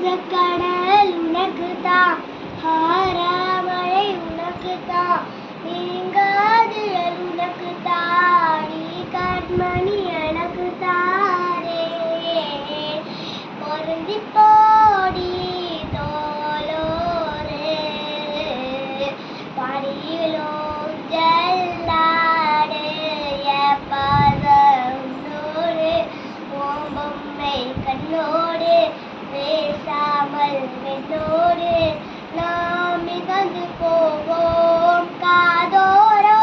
கடல் உனக்குத்தான், ஆறாமழை உனக்குத்தான், நீங்காதுகள் உனக்குத்தான், நீ கண்மணி எனக்குத்தானே. பொருந்தி போடி தோலோரே, படியிலோ ஜல்லாடு பாதோடு, ஓம்பொம்மை கண்ணோடு பேசாமல் வெண்ணோடு, நாம் மிதந்து போவோம் காதோரோ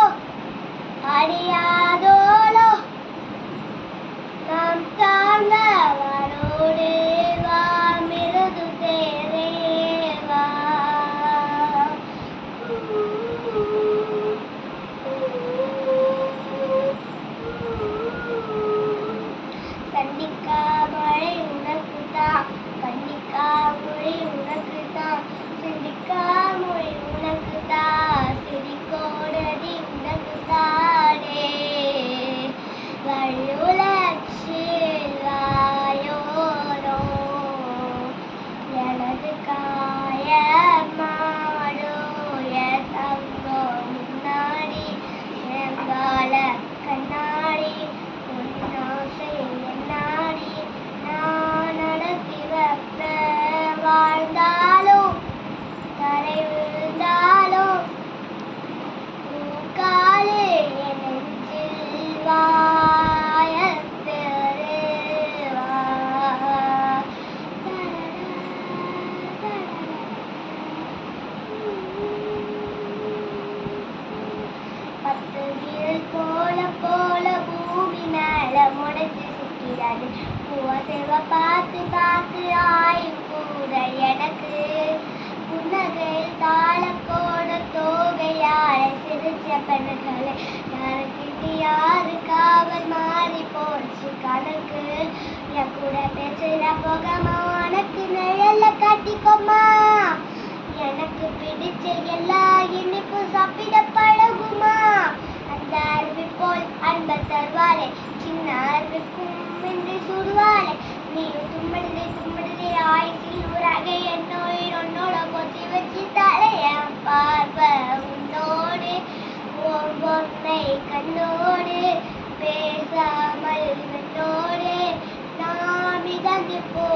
அடியாதோளோ, நாம் தாங்க வாரோடு வா மிருது தேரேவா. சண்டிக்கா மழை உனக்குத்தான், கண்டிக்கா மொழி உனக்குத்தான், சிண்டிக்கா மொழி உனக்குத்தான், சிரிக்கோடதி உனக்குத்தானே. வள்ளுலட்சில் வாயோரோ எனது காயமாடோ, என் தங்கம் முன்னாடி எங்கால கண்ணாடி, உன்னாசை என்னாடி நான் நடத்தி வைப்ப. வாழ்ந்தாலும் தலை விழுந்தாலும் காலே என் நெஞ்சில் வாயத்தேவா. பத்து வீரல் போல போல பூமி மேல முடைச்சு சிக்கிறாரு, பூவசேவ பார்த்து பார்த்து ஆயும் கூட எனக்கு. புன்னகையில் தாளக்கோட தோகையார சிரிச்ச பெண்களை யாருக்கு யாரு காவல் மாறி போச்சு கணக்கு. என் கூட பேசுற போகமா உனக்கு நிழல்ல காட்டிக்கோமா, எனக்கு பிடிச்ச எல்லா இனிப்பும் சாப்பிட பழகுமா. அந்த அருவி போல் அன்ப தருவாளே, சின்ன அருவிக்கும் என்று சுடுவாளே, நீயும் தும்பிடுதே தும்பிடுதே ஆயுசில் ஊராக என் நோய் உன்னோட கொத்தி வச்சு தாளே. என் பார்வை உன்னோடு ஒவ்வொன்றை கண்ணோடு பேசாமல் வெண்ணோடு, நாம் மிதந்து போ